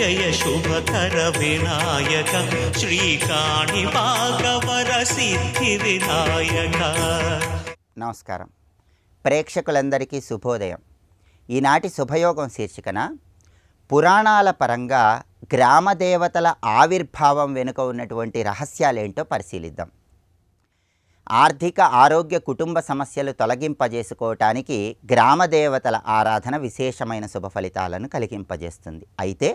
జయ శుభకర వినాయక శ్రీకాణి భాగవర సిద్ధి వినాయక. నమస్కారం. ప్రేక్షకులందరికీ శుభోదయం. ఈనాటి శుభయోగం శీర్షికన పురాణాల పరంగా గ్రామదేవతల ఆవిర్భావం వెనుక ఉన్నటువంటి రహస్యాలేంటో పరిశీలిద్దాం. ఆర్థిక ఆరోగ్య కుటుంబ సమస్యలు తొలగింపజేసుకోవటానికి గ్రామదేవతల ఆరాధన విశేషమైన శుభ ఫలితాలను కలిగింపజేస్తుంది. అయితే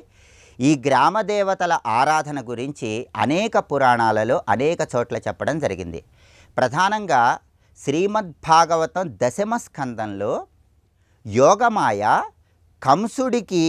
ఈ గ్రామదేవతల ఆరాధన గురించి అనేక పురాణాలలో అనేక చోట్ల చెప్పడం జరిగింది. ప్రధానంగా శ్రీమద్భాగవతం 10వ స్కందంలో యోగమాయ కంసుడికి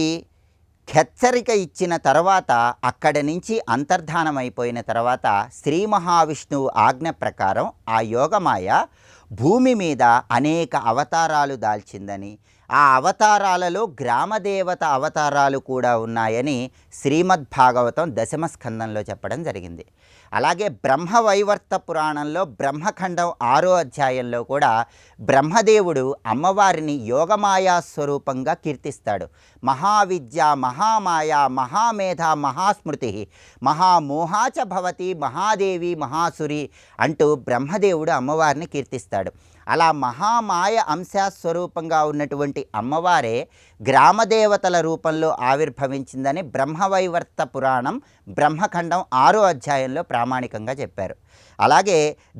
హెచ్చరిక ఇచ్చిన తర్వాత అక్కడి నుంచి అంతర్ధానమైపోయిన తర్వాత శ్రీ మహావిష్ణువు ఆజ్ఞ ప్రకారం ఆ యోగమాయ భూమి మీద అనేక అవతారాలు దాల్చిందని, ఆ అవతారాలలో గ్రామదేవత అవతారాలు కూడా ఉన్నాయని శ్రీమద్భాగవతం 10వ స్కందంలో చెప్పడం జరిగింది. అలాగే బ్రహ్మవైవర్త పురాణంలో బ్రహ్మఖండం 6వ అధ్యాయంలో కూడా బ్రహ్మదేవుడు అమ్మవారిని యోగమాయా స్వరూపంగా కీర్తిస్తాడు. మహావిద్య మహామాయ మహామేధ మహాస్మృతి మహామోహాచ భవతి మహాదేవి మహాసురి అంటూ బ్రహ్మదేవుడు అమ్మవారిని కీర్తిస్తాడు. అలా మహామాయ అంశస్వరూపంగా ఉన్నటువంటి అమ్మవారే గ్రామదేవతల రూపంలో ఆవిర్భవించిందని బ్రహ్మవైవర్త పురాణం బ్రహ్మఖండం 6వ అధ్యాయంలో ప్రామాణికంగా చెప్పారు. అలాగే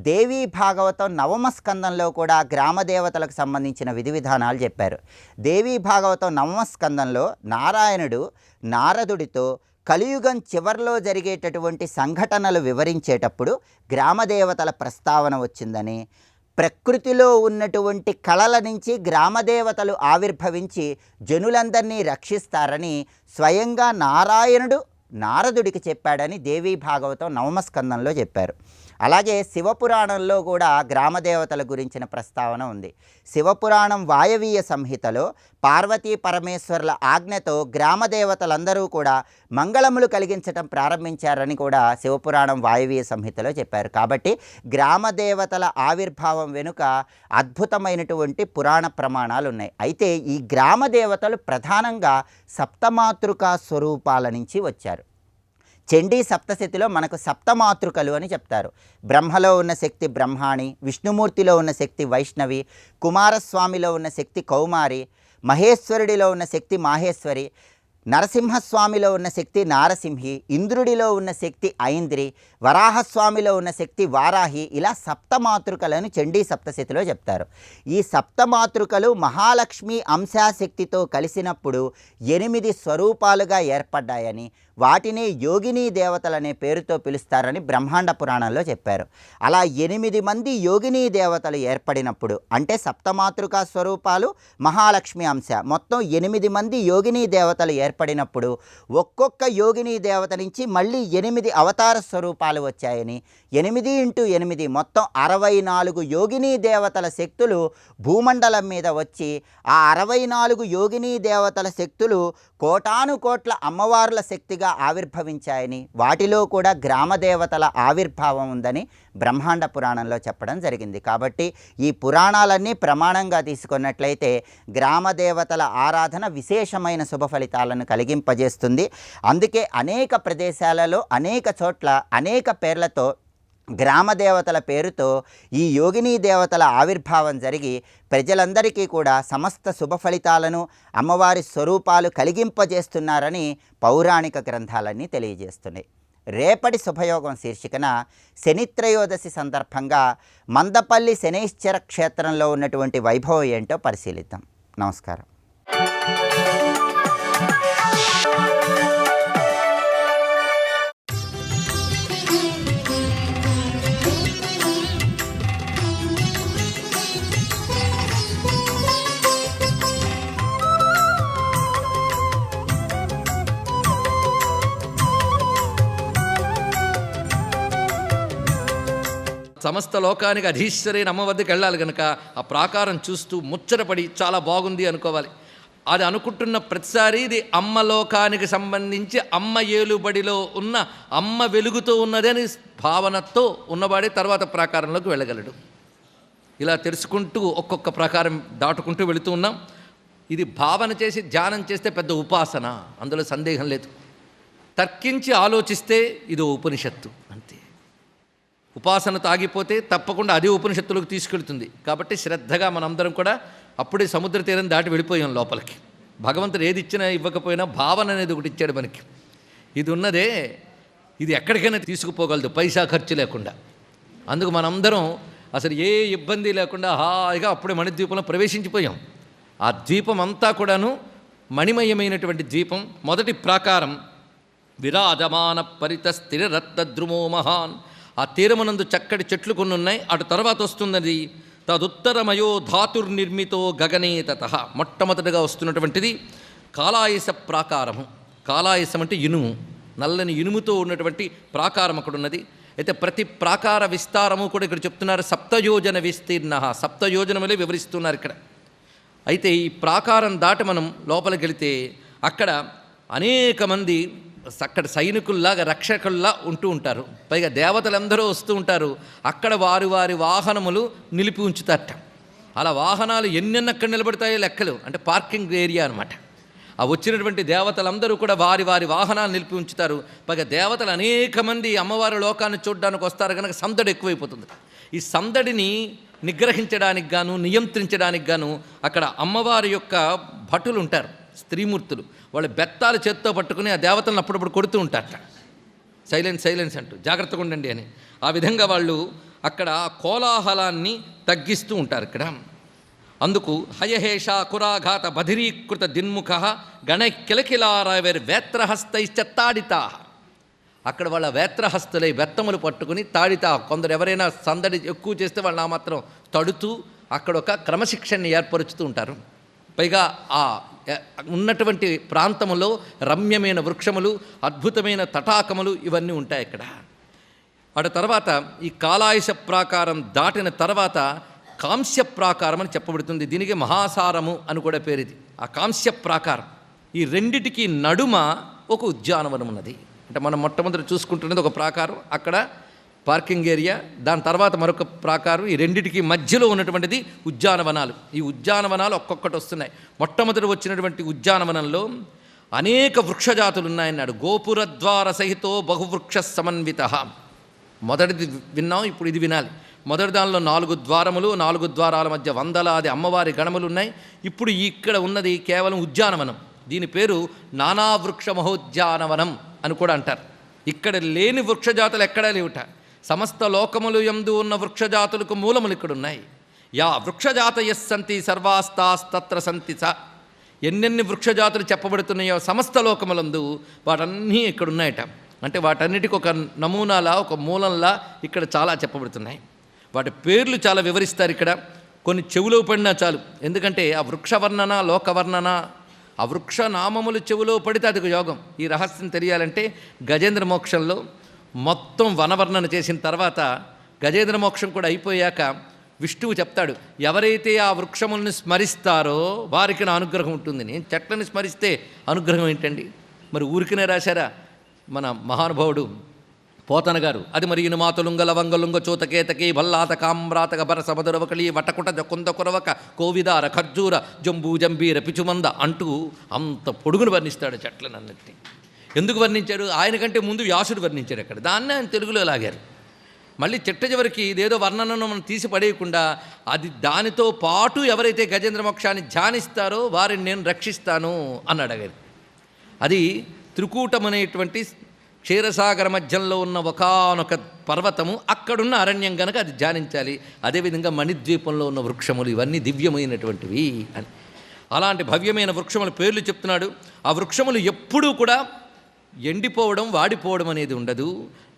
దేవీ భాగవతం 9వ స్కందంలో కూడా గ్రామదేవతలకు సంబంధించిన విధి విధానాలు చెప్పారు. దేవీ భాగవతం 9వ స్కందంలో నారాయణుడు నారదుడితో కలియుగం చివరిలో జరిగేటటువంటి సంఘటనలు వివరించేటప్పుడు గ్రామదేవతల ప్రస్తావన వచ్చిందని, ప్రకృతిలో ఉన్నటువంటి కళల నుంచి గ్రామదేవతలు ఆవిర్భవించి జనులందరినీ రక్షిస్తారని స్వయంగా నారాయణుడు నారదుడికి చెప్పాడని దేవీ భాగవతం 9వ స్కందంలో చెప్పారు. అలాగే శివపురాణంలో కూడా గ్రామదేవతల గురించిన ప్రస్తావన ఉంది. శివపురాణం వాయవీయ సంహితలో పార్వతీ పరమేశ్వరుల ఆజ్ఞతో గ్రామదేవతలందరూ కూడా మంగళములు కలిగించటం ప్రారంభించారని కూడా శివపురాణం వాయవీయ సంహితలో చెప్పారు. కాబట్టి గ్రామదేవతల ఆవిర్భావం వెనుక అద్భుతమైనటువంటి పురాణ ప్రమాణాలు ఉన్నాయి. అయితే ఈ గ్రామదేవతలు ప్రధానంగా సప్తమాతృకా స్వరూపాల నుంచి వచ్చారు. చండీ సప్తశతిలో మనకు సప్తమాతృకలు అని చెప్తారు. బ్రహ్మలో ఉన్న శక్తి బ్రహ్మాణి, విష్ణుమూర్తిలో ఉన్న శక్తి వైష్ణవి, కుమారస్వామిలో ఉన్న శక్తి కౌమారి, మహేశ్వరుడిలో ఉన్న శక్తి మాహేశ్వరి, నరసింహస్వామిలో ఉన్న శక్తి నారసింహి, ఇంద్రుడిలో ఉన్న శక్తి ఐంద్రి, వరాహస్వామిలో ఉన్న శక్తి వారాహి, ఇలా సప్తమాతృకలను చండీ సప్తశతిలో చెప్తారు. ఈ సప్తమాతృకలు మహాలక్ష్మి అంశాశక్తితో కలిసినప్పుడు 8 స్వరూపాలుగా ఏర్పడ్డాయని, వాటిని యోగినీ దేవతలనే పేరుతో పిలుస్తారని బ్రహ్మాండ పురాణంలో చెప్పారు. అలా 8 మంది యోగినీ దేవతలు ఏర్పడినప్పుడు, అంటే సప్తమాతృకా స్వరూపాలు మహాలక్ష్మి అంశ, మొత్తం 8 మంది యోగినీ దేవతలు ఏర్పడినప్పుడు ఒక్కొక్క యోగినీ దేవత నుంచి మళ్ళీ 8 అవతార స్వరూపాలు వచ్చాయని, 8 × 8 మొత్తం 64 యోగినీ దేవతల శక్తులు భూమండలం మీద వచ్చి ఆ 64 యోగినీ దేవతల శక్తులు కోటానుకోట్ల అమ్మవార్ల శక్తిగా ఆవిర్భవించాయని, వాటిలో కూడా గ్రామదేవతల ఆవిర్భావం ఉందని బ్రహ్మాండ పురాణంలో చెప్పడం జరిగింది. కాబట్టి ఈ పురాణాలన్నీ ప్రమాణంగా తీసుకున్నట్లయితే గ్రామదేవతల ఆరాధన విశేషమైన శుభ ఫలితాలను కలిగింపజేస్తుంది. అందుకే అనేక ప్రదేశాలలో అనేక చోట్ల అనేక పేర్లతో గ్రామదేవతల పేరుతో ఈ యోగినీ దేవతల ఆవిర్భావం జరిగి ప్రజలందరికీ కూడా సమస్త శుభ ఫలితాలను అమ్మవారి స్వరూపాలు కలిగింపజేస్తున్నారని పౌరాణిక గ్రంథాలన్నీ తెలియజేస్తున్నాయి. రేపటి శుభయోగం శీర్షికన శనిత్రయోదశి సందర్భంగా మందపల్లి శనైశ్చర క్షేత్రంలో ఉన్నటువంటి వైభవం ఏంటో పరిశీలిద్దాం. నమస్కారం. సమస్త లోకానికి అధీశ్వరైన అమ్మ వద్దకు వెళ్ళాలి కనుక ఆ ప్రాకారం చూస్తూ ముచ్చటపడి చాలా బాగుంది అనుకోవాలి. అది అనుకుంటున్న ప్రతిసారి ఇది అమ్మ లోకానికి సంబంధించి అమ్మ ఏలుబడిలో ఉన్న అమ్మ వెలుగుతూ ఉన్నదని భావనతో ఉన్నవాడే తర్వాత ప్రాకారంలోకి వెళ్ళగలడు. ఇలా తెలుసుకుంటూ ఒక్కొక్క ప్రాకారం దాటుకుంటూ వెళుతూ ఉన్నాం. ఇది భావన చేసి ధ్యానం చేస్తే పెద్ద ఉపాసన, అందులో సందేహం లేదు. తర్కించి ఆలోచిస్తే ఇదో ఉపనిషత్తు అంతే. ఉపాసనతో ఆగిపోతే తప్పకుండా అదే ఉపనిషత్తులకు తీసుకెళ్తుంది. కాబట్టి శ్రద్ధగా మనందరం కూడా అప్పుడే సముద్ర తీరం దాటి వెళ్ళిపోయాం లోపలికి. భగవంతుడు ఏది ఇచ్చినా ఇవ్వకపోయినా భావన అనేది ఒకటి ఇచ్చాడు మనకి. ఇది ఉన్నదే, ఇది ఎక్కడికైనా తీసుకుపోగలదు పైసా ఖర్చు లేకుండా. అందుకు మనందరం అసలు ఏ ఇబ్బంది లేకుండా హాయిగా అప్పుడే మణిద్వీపంలో ప్రవేశించిపోయాం. ఆ ద్వీపం అంతా కూడాను మణిమయమైనటువంటి ద్వీపం. మొదటి ప్రాకారం విరాజమాన పరిత స్థిరరత్నద్రుమో మహాన్. ఆ తీరమనందు చక్కటి చెట్లు కొన్ని ఉన్నాయి. అటు తర్వాత వస్తున్నది తదుత్తరమయో ధాతుర్నిర్మితో గగనే తతః. మొట్టమొదటిగా వస్తున్నటువంటిది కాలాయస ప్రాకారము. కాలాయసం అంటే ఇనుము, నల్లని ఇనుముతో ఉన్నటువంటి ప్రాకారం అక్కడ ఉన్నది. అయితే ప్రతి ప్రాకార విస్తారము కూడా ఇక్కడ చెప్తున్నారు సప్తయోజన విస్తీర్ణ. సప్తయోజనములే వివరిస్తున్నారు ఇక్కడ. అయితే ఈ ప్రాకారం దాటి మనం లోపలికి వెళితే అక్కడ అనేక మంది అక్కడ సైనికుల్లాగా రక్షకుల్లా ఉంటూ ఉంటారు. పైగా దేవతలందరూ వస్తూ ఉంటారు. అక్కడ వారి వారి వాహనములు నిలిపి ఉంచుతారట. అలా వాహనాలు ఎన్నెన్ని అక్కడ నిలబడతాయో లెక్కలు, అంటే పార్కింగ్ ఏరియా అనమాట. ఆ వచ్చినటువంటి దేవతలందరూ కూడా వారి వారి వాహనాలు నిలిపి ఉంచుతారు. పైగా దేవతలు అనేక మంది అమ్మవారి లోకాన్ని చూడడానికి వస్తారు కనుక సందడి ఎక్కువైపోతుంది. ఈ సందడిని నిగ్రహించడానికి గాను నియంత్రించడానికి గాను అక్కడ అమ్మవారి యొక్క భటులు ఉంటారు, స్త్రీమూర్తులు. వాళ్ళు బెత్తాలు చేత్తో పట్టుకుని ఆ దేవతలను అప్పుడప్పుడు కొడుతూ ఉంటారట. సైలెన్స్ సైలెన్స్ అంటూ జాగ్రత్తగా ఉండండి అని. ఆ విధంగా వాళ్ళు అక్కడ కోలాహలాన్ని తగ్గిస్తూ ఉంటారు ఇక్కడ. అందుకు హయహేష కురాఘాత బధిరీకృత దిన్ముఖ గణ కిలకిలారావేర్ వేత్రహస్తైశ్చ తాడితా. అక్కడ వాళ్ళ వేత్రహస్తులై బెత్తములు పట్టుకుని తాడితా. కొందరు ఎవరైనా సందడి ఎక్కువ చేస్తే వాళ్ళు ఆ మాత్రం తడుతూ అక్కడ ఒక క్రమశిక్షణని ఏర్పరుచుతూ ఉంటారు. పైగా ఆ ఉన్నటువంటి ప్రాంతములో రమ్యమైన వృక్షములు, అద్భుతమైన తటాకములు ఇవన్నీ ఉంటాయి ఇక్కడ. అటు తర్వాత ఈ కాలాయస ప్రాకారం దాటిన తర్వాత కాంస్య ప్రాకారం అని చెప్పబడుతుంది. దీనికి మహాసారము అని కూడా పేరు. ఇది ఆ కాంస్య ప్రాకారం. ఈ రెండిటికి నడుమ ఒక ఉద్యానవనం ఉన్నది. అంటే మనం మొట్టమొదటి చూసుకుంటున్నది ఒక ప్రాకారం, అక్కడ పార్కింగ్ ఏరియా. దాని తర్వాత మరొక ప్రాకారం. ఈ రెండిటికి మధ్యలో ఉన్నటువంటిది ఉద్యానవనాలు. ఈ ఉద్యానవనాలు ఒక్కొక్కటి వస్తున్నాయి. మొట్టమొదటి వచ్చినటువంటి ఉద్యానవనంలో అనేక వృక్షజాతులు ఉన్నాయన్నాడు. గోపురద్వార సహితో బహువృక్ష సమన్విత. మొదటిది విన్నాం, ఇప్పుడు ఇది వినాలి. మొదటి దానిలో 4 ద్వారములు, 4 ద్వారాల మధ్య వందలాది అమ్మవారి గణములు ఉన్నాయి. ఇప్పుడు ఇక్కడ ఉన్నది కేవలం ఉద్యానవనం. దీని పేరు నానావృక్ష మహోద్యానవనం అని కూడా అంటారు. ఇక్కడ లేని వృక్షజాతులు ఎక్కడా లేవుట. సమస్త లోకములు యందు ఉన్న వృక్షజాతులకు మూలములు ఇక్కడ ఉన్నాయి. యా వృక్షజాతయః సంతి సర్వాస్తాస్తత్ర సంతి స. ఎన్నెన్ని వృక్షజాతులు చెప్పబడుతున్నాయో సమస్త లోకములందు వాటన్నీ ఇక్కడ ఉన్నాయట. అంటే వాటన్నిటికీ ఒక నమూనాలా, ఒక మూలంలా ఇక్కడ చాలా చెప్పబడుతున్నాయి. వాటి పేర్లు చాలా వివరిస్తారు ఇక్కడ. కొన్ని చెవులో పడినా చాలు. ఎందుకంటే ఆ వృక్షవర్ణన, లోకవర్ణన, ఆ వృక్ష నామములు చెవులో పడితే అది ఒక యోగం. ఈ రహస్యం తెలియాలంటే గజేంద్ర మోక్షంలో మొత్తం వనవర్ణన చేసిన తర్వాత గజేంద్ర మోక్షం కూడా అయిపోయాక విష్ణువు చెప్తాడు, ఎవరైతే ఆ వృక్షములను స్మరిస్తారో వారికి నా అనుగ్రహం ఉంటుంది. నేను చెట్లని స్మరిస్తే అనుగ్రహం ఏంటండి? మరి ఊరికనే రాశారా మన మహానుభావుడు పోతన గారు? అది మరి ఇనుమాతులుంగ లవంగలుంగ చోతకేతకి భల్లాత కామ్రాతక బరస బదురవకళి వటకుట కొంద కొరవక కోవిదార ఖర్జూర జంబూ జంబీర పిచుమంద అంటూ అంత పొడుగును వర్ణిస్తాడు చెట్లను అన్నిటినీ. ఎందుకు వర్ణించాడు? ఆయన కంటే ముందు వ్యాసుడు వర్ణించాడు అక్కడ. దాన్నే ఆయన తెలుగులో లాగారు. మళ్ళీ చిట్ట చివరికి ఇదేదో వర్ణనను మనం తీసి పడేయకుండా అది దానితో పాటు ఎవరైతే గజేంద్ర మోక్షాన్ని ధ్యానిస్తారో వారిని నేను రక్షిస్తాను అన్నాడు అగారు. అది త్రికూటం అనేటువంటి క్షీరసాగర మధ్యంలో ఉన్న ఒకానొక పర్వతము, అక్కడున్న అరణ్యం కనుక అది ధ్యానించాలి. అదేవిధంగా మణిద్వీపంలో ఉన్న వృక్షములు ఇవన్నీ దివ్యమైనటువంటివి అని అలాంటి భవ్యమైన వృక్షముల పేర్లు చెప్తున్నాడు. ఆ వృక్షములు ఎప్పుడూ కూడా ఎండిపోవడం, వాడిపోవడం అనేది ఉండదు.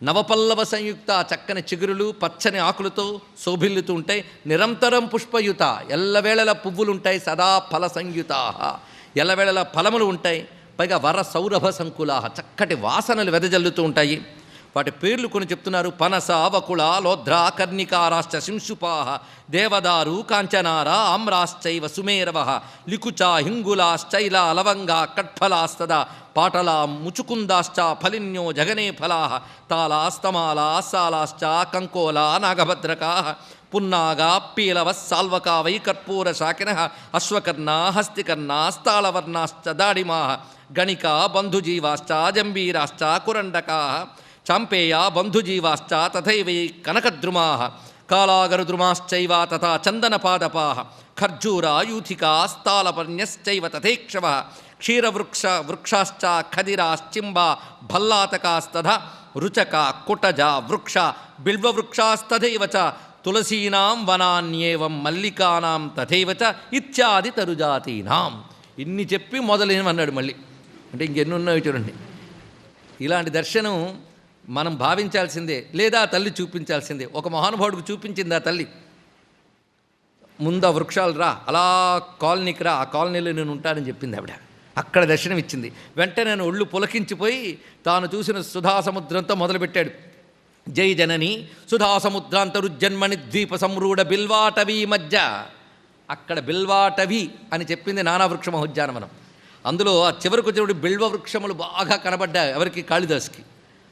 నవపల్లవ సంయుక్త చక్కని చిగురులు, పచ్చని ఆకులతో శోభిల్లుతూ ఉంటాయి. నిరంతరం పుష్పయుత, ఎల్లవేళల పువ్వులు ఉంటాయి. సదా ఫల సంయుత, ఎల్లవేళల ఫలములు ఉంటాయి. పైగా వర సౌరభ సంకులా, చక్కటి వాసనలు వెదజల్లుతూ ఉంటాయి. వాటి పేర్లు కొన్ని చెప్తున్నారు. పనస, వకుళ, లోధ్ర, కర్ణికారాశ్చ శింశుపాహ, దేవదారు, కాంచనార, ఆమ్రాశ్చైవ సుమేరవ, లికుచ, హింగులాశ్చైల, లవంగ, కట్ఫలాస్తదా, పాటలా, ముచుకుందాశ్చ, ఫలిన్యో జగనే ఫలా, తాళాస్తమాలా, సాలాశ్చ, కంకోలా, నాగభద్రకా, పున్నాగా, పీలవ, సాల్వకా, వై కర్పూర శాకిన, అశ్వకర్ణ, హస్తికర్ణ, స్థాళవర్ణాశ్చ, దాడిమా, గణిక, బంధుజీవాశ్చ, జంబీరాశ్చ, కురండకా, చాంపేయ, బంధుజీవాశ్చ, తథైవై కనకద్రుమా, కాళాగరుద్రుమాశ్చైవ తథా చందనపాదపా, ఖర్జూర, యూథికా, స్థాళపర్ణ్యశ్చైవ తథేక్షవ, క్షీరవృక్షాశ్చ, ఖదిరాశ్చింబ, భల్లాతకాస్తథ, రుచక, కుటజ, వృక్ష, బిల్వవృక్షాస్తథైవ చ, తులసీనాం వనాన్యేవం మల్లికానాం తథైవ చ ఇత్యాది తరుజాతీనాం. ఇన్ని చెప్పి మొదలైనవన్నాడు. మళ్ళీ అంటే ఇంకెన్ని ఉన్నాయో చూడండి. ఇలాంటి దర్శనం మనం భావించాల్సిందే, లేదా తల్లి చూపించాల్సిందే. ఒక మహానుభావుడికి చూపించింది ఆ తల్లి. ముందు ఆ వృక్షాలు రా, అలా కాలనీకి రా, ఆ కాలనీలో నేను ఉంటానని చెప్పింది ఆవిడ. అక్కడ దర్శనం ఇచ్చింది. వెంటనే నేను ఒళ్ళు పులకించిపోయి తాను చూసిన సుధాసముద్రంతో మొదలుపెట్టాడు. జై జనని సుధాసముద్రాంతరుజ్జన్మని ద్వీప సంరూఢ బిల్వాటవీ మధ్య. అక్కడ బిల్వాటవి అని చెప్పింది నానా వృక్ష మహోద్యానవనం. అందులో ఆ చివరికి వచ్చినప్పుడు బిల్వ వృక్షములు బాగా కనబడ్డాయి ఎవరికి? కాళిదాసుకి.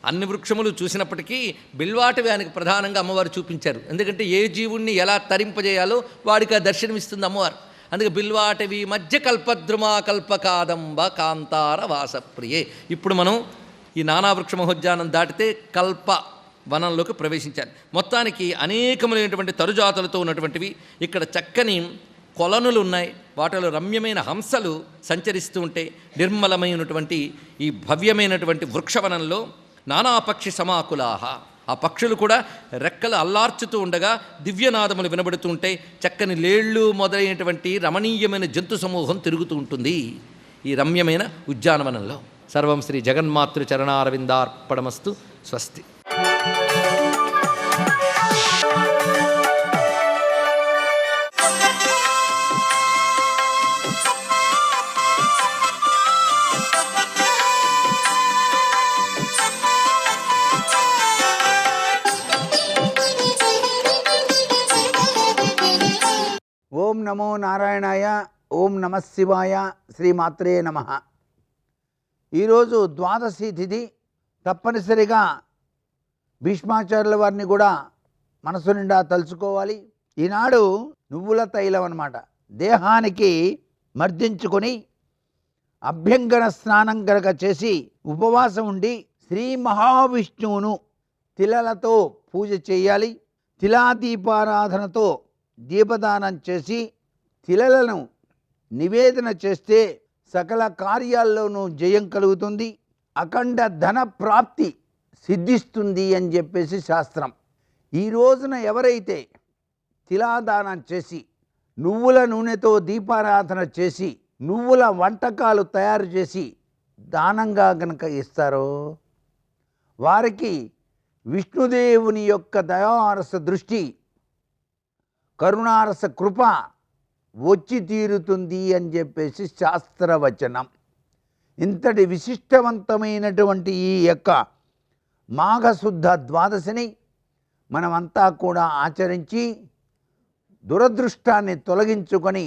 అన్ని వృక్షములు చూసినప్పటికీ బిల్వాటవి ఆయనకి ప్రధానంగా అమ్మవారు చూపించారు. ఎందుకంటే ఏ జీవుణ్ణి ఎలా తరింపజేయాలో వాడికి ఆ దర్శనమిస్తుంది అమ్మవారు. అందుకే బిల్వాటవి మధ్య కల్పద్రుమా కల్పకాదంబ కాంతార వాసప్రియే. ఇప్పుడు మనం ఈ నానా వృక్ష మహోద్యానం దాటితే కల్ప వనంలోకి ప్రవేశించాలి. మొత్తానికి అనేకములైనటువంటి తరుజాతులతో ఉన్నటువంటివి. ఇక్కడ చక్కని కొలనులు ఉన్నాయి. వాటిలో రమ్యమైన హంసలు సంచరిస్తూ ఉంటే నిర్మలమైనటువంటి ఈ భవ్యమైనటువంటి వృక్షవనంలో నానాపక్షి సమాకులాహ, ఆ పక్షులు కూడా రెక్కలు అల్లార్చుతూ ఉండగా దివ్యనాదములు వినబడుతూ ఉంటే చక్కని లేళ్ళు మొదలైనటువంటి రమణీయమైన జంతు సమూహం తిరుగుతూ ఉంటుంది ఈ రమ్యమైన ఉద్యానవనంలో. సర్వం శ్రీ జగన్మాతృ చరణారవిందార్పణమస్తు. స్వస్తి. ఓం నమో నారాయణాయ, ఓం నమః శివాయ, శ్రీమాత్రే నమః. ఈరోజు ద్వాదశి తిథి. తప్పనిసరిగా భీష్మాచార్యుల వారిని కూడా మనసు నిండా తలుచుకోవాలి. ఈనాడు నువ్వుల తైలం అన్నమాట. దేహానికి మర్దించుకొని అభ్యంగన స్నానం కనుక చేసి ఉపవాసం ఉండి శ్రీ మహావిష్ణువును తిలలతో పూజ చేయాలి. తిలాదీపారాధనతో దీపదానం చేసి తిలలను నివేదన చేస్తే సకల కార్యాల్లోనూ జయం కలుగుతుంది, అఖండ ధన ప్రాప్తి సిద్ధిస్తుంది అని చెప్పేసి శాస్త్రం. ఈ రోజున ఎవరైతే తిలాదానం చేసి నువ్వుల నూనెతో దీపారాధన చేసి నువ్వుల వంటకాలు తయారు చేసి దానంగా గనక ఇస్తారో వారికి విష్ణుదేవుని యొక్క దయారస దృష్టి, కరుణారస కృప వచ్చి తీరుతుంది అని చెప్పేసి శాస్త్రవచనం. ఇంతటి విశిష్టవంతమైనటువంటి ఈ యొక్క మాఘశుద్ధ ద్వాదశిని మనమంతా కూడా ఆచరించి దురదృష్టాన్ని తొలగించుకొని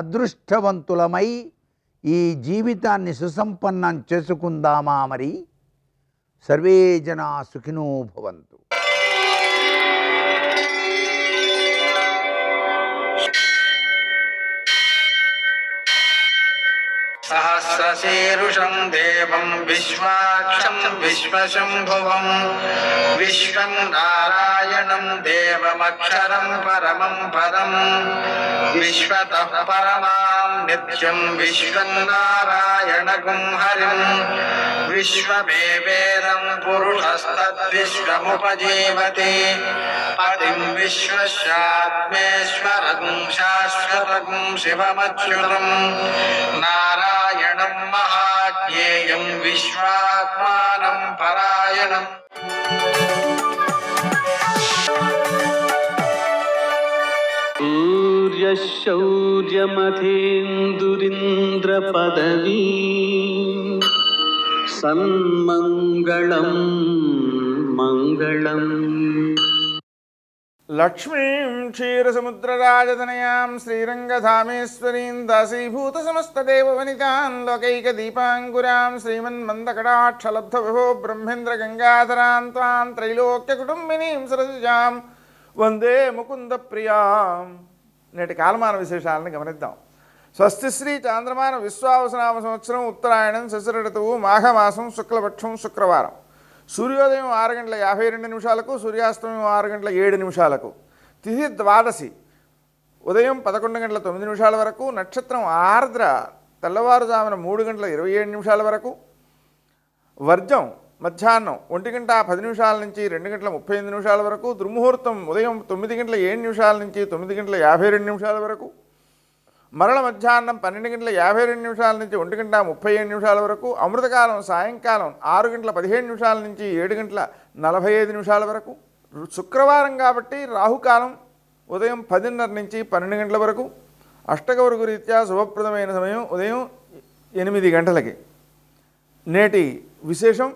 అదృష్టవంతులమై ఈ జీవితాన్ని సుసంపన్నం చేసుకుందామా? మరి సర్వే జనా సుఖినో భవంతు. సహస్రశీరుషం దేవం విశ్వాక్షం విశ్వశంభువం విశ్వం నారాయణం దేవమక్షరం పరమం పదం విశ్వతః పరమాం నిత్యం విశ్వం నారాయణగుం హరిం విశ్వమేవేదం పురుషస్తద్విశ్వముపజీవతి పతిం విశ్వస్యాత్మేశ్వరగుం శాశ్వతగుం శివమచ్యుతం నారాయణం మహాజ్ఞేయం విశ్వాత్మానం పరాయణం. సూర్యశౌర్యమథేందురింద్రపదవీ సన్మంగళం मङ्गलम्। లక్ష్మీం క్షీరసముద్రరాజతనయాం శ్రీరంగధామేశ్వరీం దాసీభూతసమస్తదేవవనితాం లోకైకదీపాంకురాం శ్రీమన్మందకటాక్షలబ్ధవిభో బ్రహ్మేంద్రగంగాధరాం త్వాం త్రైలోక్యకుటుంబినీం సరసిజాం వందే ముకుందప్రియాం. నేటి కాలమాన విశేషాలను గమనిద్దాం. స్వస్తి శ్రీ చాంద్రమాన విశ్వావసనామ సంవత్సరం ఉత్తరాయణం శశిర ఋతువు మాఘమాసం శుక్లపక్షం శుక్రవారం. సూర్యోదయం 6:52, సూర్యాస్తమయం 6:07. తిథి ద్వాదశి, ఉదయం 11:09 వరకు. నక్షత్రం ఆర్ద్ర, తెల్లవారుజామున 3:27 వరకు. వర్జం మధ్యాహ్నం 1:10 నుంచి 2:35 వరకు. దుర్ముహూర్తం ఉదయం 9:07 నుంచి 9:52 వరకు. మరల మధ్యాహ్నం 12:52 నుంచి 1:37 వరకు. అమృతకాలం సాయంకాలం 6:15 నుంచి 7:45 వరకు. శుక్రవారం కాబట్టి రాహుకాలం ఉదయం 10:30 నుంచి 12 గంటల వరకు. అష్టగౌరుగు రీత్యా శుభప్రదమైన సమయం ఉదయం 8 గంటలకి. నేటి విశేషం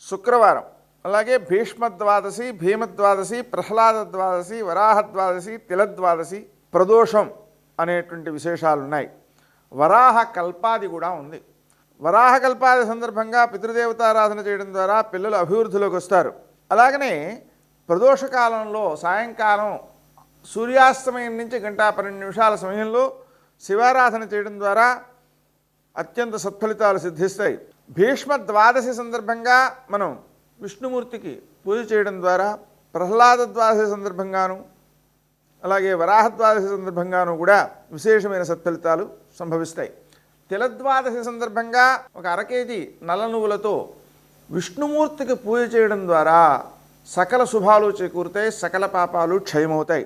శుక్రవారం. అలాగే భీష్మద్వాదశి, భీమద్వాదశి, ప్రహ్లాద ద్వాదశి, వరాహ ద్వాదశి, తిలద్వాదశి, ప్రదోషం అనేటువంటి విశేషాలు ఉన్నాయి. వరాహ కల్పాది కూడా ఉంది. వరాహ కల్పాది సందర్భంగా పితృదేవతారాధన చేయడం ద్వారా పిల్లలు అభివృద్ధిలోకి వస్తారు. అలాగనే ప్రదోషకాలంలో సాయంకాలం సూర్యాస్తమయం నుంచి 1:12 సమయంలో శివారాధన చేయడం ద్వారా అత్యంత సత్ఫలితాలు సిద్ధిస్తాయి. భీష్మ ద్వాదశి సందర్భంగా మనం విష్ణుమూర్తికి పూజ చేయడం ద్వారా, ప్రహ్లాద ద్వాదశి సందర్భంగాను అలాగే వరాహద్వాదశి సందర్భంగాను కూడా విశేషమైన సత్ఫలితాలు సంభవిస్తాయి. తిలద్వాదశి సందర్భంగా 1 అర కేజీ నల్ల నువ్వులతో విష్ణుమూర్తికి పూజ చేయడం ద్వారా సకల శుభాలు చేకూరుతాయి, సకల పాపాలు క్షయమవుతాయి.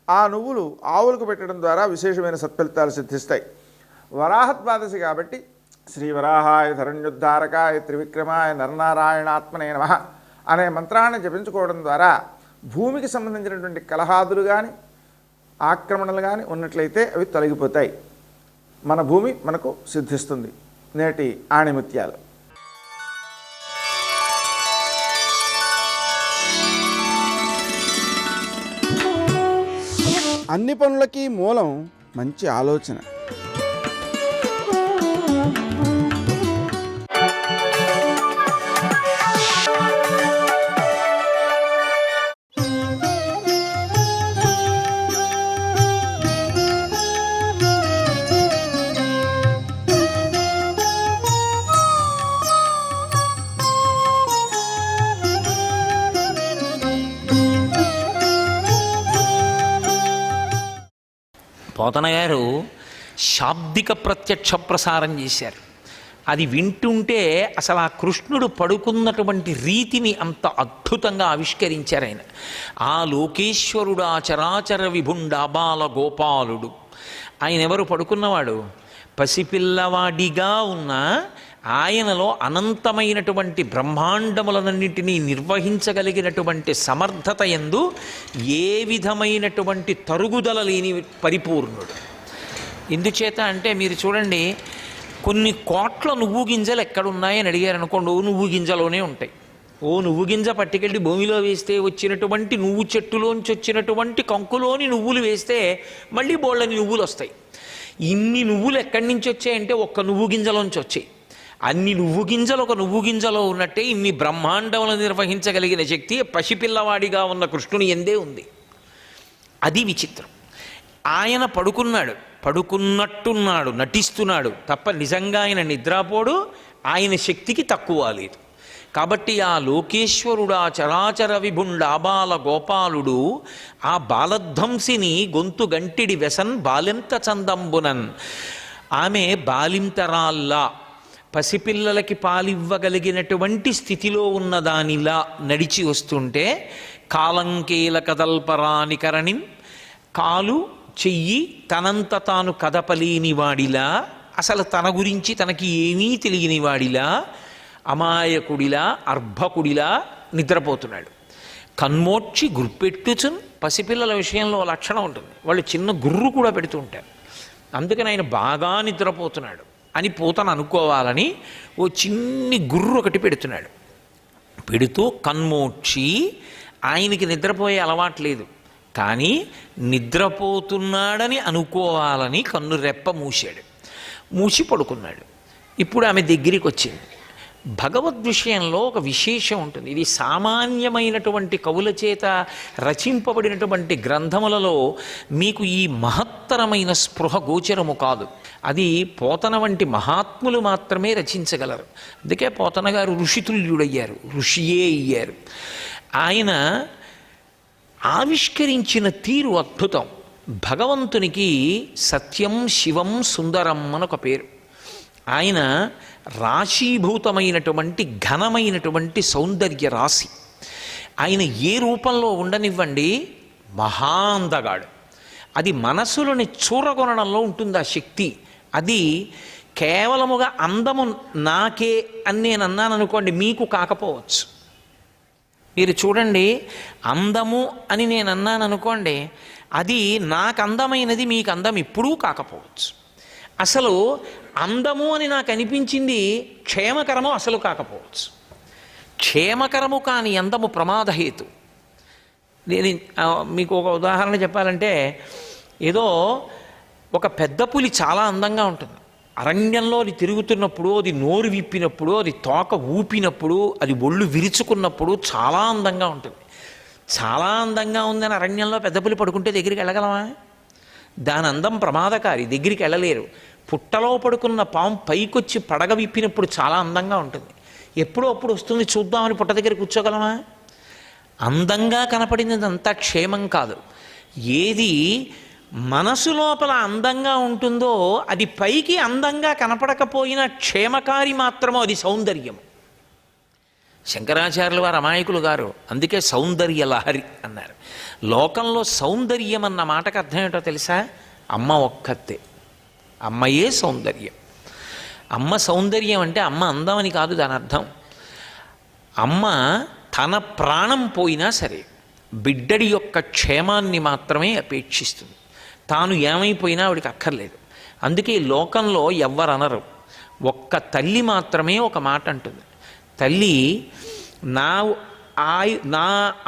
ఆ నువ్వులు ఆవులకు పెట్టడం ద్వారా విశేషమైన సత్ఫలితాలు సిద్ధిస్తాయి. వరాహద్వాదశి కాబట్టి శ్రీ వరాహాయ ధరణ్యుద్ధారకాయ త్రివిక్రమాయ నరనారాయణాత్మనే నమః అనే మంత్రాన్ని జపించుకోవడం ద్వారా భూమికి సంబంధించినటువంటి కలహాదులు కానీ ఆక్రమణలు కానీ ఉన్నట్లయితే అవి తొలగిపోతాయి. మన భూమి మనకు సిద్ధిస్తుంది. నేటి ఆణిముత్యాలు. అన్ని పనులకి మూలం మంచి ఆలోచన. పోతన గారు శాబ్దిక ప్రత్యక్ష ప్రసారం చేశారు. అది వింటుంటే అసలు ఆ కృష్ణుడు పడుకున్నటువంటి రీతిని అంత అద్భుతంగా ఆవిష్కరించారు ఆయన. ఆ లోకేశ్వరుడు, ఆ చరాచర విభుండాబాల గోపాలుడు, ఆయన ఎవరు? పడుకున్నవాడు పసిపిల్లవాడిగా ఉన్న ఆయనలో అనంతమైనటువంటి బ్రహ్మాండములన్నింటినీ నిర్వహించగలిగినటువంటి సమర్థత యందు ఏ విధమైనటువంటి తరుగుదల లేని పరిపూర్ణుడు. ఎందుచేత అంటే మీరు చూడండి, కొన్ని కోట్ల నువ్వు గింజలు ఎక్కడున్నాయని అడిగారు అనుకోండి, ఓ నువ్వు గింజలోనే ఉంటాయి. ఓ నువ్వు గింజ పట్టుకెళ్ళి భూమిలో వేస్తే వచ్చినటువంటి నువ్వు చెట్టులోంచి వచ్చినటువంటి కంకులోని నువ్వులు వేస్తే మళ్ళీ బోళ్ళని నువ్వులు వస్తాయి. ఇన్ని నువ్వులు ఎక్కడి నుంచి వచ్చాయంటే ఒక్క నువ్వు గింజలోంచి వచ్చాయి. అన్ని నువ్వు గింజలు ఒక నువ్వు గింజలో ఉన్నట్టే ఇన్ని బ్రహ్మాండములను నిర్వహించగలిగిన శక్తి పసిపిల్లవాడిగా ఉన్న కృష్ణుని ఎందే ఉంది. అది విచిత్రం. ఆయన పడుకున్నాడు, పడుకున్నట్టున్నాడు, నటిస్తున్నాడు తప్ప నిజంగా ఆయన నిద్రపోడు, ఆయన శక్తికి తక్కువ లేదు. కాబట్టి ఆ లోకేశ్వరుడు, ఆ చరాచర విభుండాబాల గోపాలుడు, ఆ బాలధ్వంసిని గొంతు గంటిడి వెసన్ బాలింత చందంబునన్, ఆమె బాలింతరాల్లా పసిపిల్లలకి పాలివ్వగలిగినటువంటి స్థితిలో ఉన్నదానిలా నడిచి వస్తుంటే, కాలంకేల కదల్పరానికరణిం, కాలు చెయ్యి తనంత తాను కదపలేని వాడిలా, అసలు తన గురించి తనకి ఏమీ తెలియని వాడిలా, అమాయకుడిలా అర్భకుడిలా నిద్రపోతున్నాడు. కన్మోడ్చి గుర్పెట్టుచున్, పసిపిల్లల విషయంలో లక్షణం ఉంటుంది, వాళ్ళు చిన్న గుర్రు కూడా పెడుతూ ఉంటారు. అందుకని ఆయన బాగా నిద్రపోతున్నాడు అని పోతను అనుకోవాలని ఓ చిన్ని గుర్రు ఒకటి పెడుతున్నాడు. పెడుతూ కన్మోడ్చి, ఆయనకి నిద్రపోయే అలవాట్లేదు, కానీ నిద్రపోతున్నాడని అనుకోవాలని కన్ను రెప్ప మూశాడు. మూసి పడుకున్నాడు. ఇప్పుడు ఆమె దగ్గరికి వచ్చింది. భగవద్ విషయంలో ఒక విశేషం ఉంటుంది. ఇది సామాన్యమైనటువంటి కవుల చేత రచింపబడినటువంటి గ్రంథములలో మీకు ఈ మహత్తరమైన స్పృహ గోచరము కాదు. అది పోతన వంటి మహాత్ములు మాత్రమే రచించగలరు. అందుకే పోతన గారు ఋషితుల్యుడయ్యారు, ఋషియే అయ్యారు. ఆయన ఆవిష్కరించిన తీరు అద్భుతం. భగవంతునికి సత్యం, శివం, సుందరం అని ఒక పేరు. ఆయన రాశీభూతమైనటువంటి ఘనమైనటువంటి సౌందర్య రాశి. ఆయన ఏ రూపంలో ఉండనివ్వండి, మహాందగాడు. అది మనసులోని చూరగొనడంలో ఉంటుంది ఆ శక్తి. అది కేవలముగా అందము నాకే అని నేను అన్నాను అనుకోండి, మీకు కాకపోవచ్చు. మీరు చూడండి, అందము అని నేను అన్నాను అనుకోండి, అది నాకు అందమైనది మీకు అందం ఎప్పుడూ కాకపోవచ్చు. అసలు అందము అని నాకు అనిపించింది క్షేమకరము అసలు కాకపోవచ్చు. క్షేమకరము కాని అందము ప్రమాదహేతు. నేను మీకు ఒక ఉదాహరణ చెప్పాలంటే, ఏదో ఒక పెద్ద పులి చాలా అందంగా ఉంటుంది. అరణ్యంలో అది తిరుగుతున్నప్పుడు, అది నోరు విప్పినప్పుడు, అది తోక ఊపినప్పుడు, అది ఒళ్ళు విరుచుకున్నప్పుడు చాలా అందంగా ఉంటుంది. చాలా అందంగా ఉందని అరణ్యంలో పెద్ద పులి పడుకుంటే దగ్గరికి వెళ్ళగలమా? దాని అందం ప్రమాదకారి, దగ్గరికి వెళ్ళలేరు. పుట్టలో పడుకున్న పాము పైకొచ్చి పడగ విప్పినప్పుడు చాలా అందంగా ఉంటుంది. ఎప్పుడో అప్పుడు వస్తుంది చూద్దామని పుట్ట దగ్గర కూర్చోగలమా? అందంగా కనపడినదంతా క్షేమం కాదు. ఏది మనసు లోపల అందంగా ఉంటుందో అది పైకి అందంగా కనపడకపోయినా క్షేమకారి మాత్రమో అది సౌందర్యం. శంకరాచార్యుల వారు అమాయకులు గారు, అందుకే సౌందర్య లహరి అన్నారు. లోకంలో సౌందర్యం అన్న మాటకు అర్థం ఏంటో తెలుసా? అమ్మ ఒక్కతే. అమ్మయే సౌందర్యం. అమ్మ సౌందర్యం అంటే అమ్మ అందమని కాదు దాని అర్థం. అమ్మ తన ప్రాణం పోయినా సరే బిడ్డడి యొక్క క్షేమాన్ని మాత్రమే అపేక్షిస్తుంది. తాను ఏమైపోయినా ఆవిడికి అక్కర్లేదు. అందుకే ఈ లోకంలో ఎవ్వరు అనరు. ఒక్క తల్లి మాత్రమే ఒక మాట అంటుంది. తల్లి నా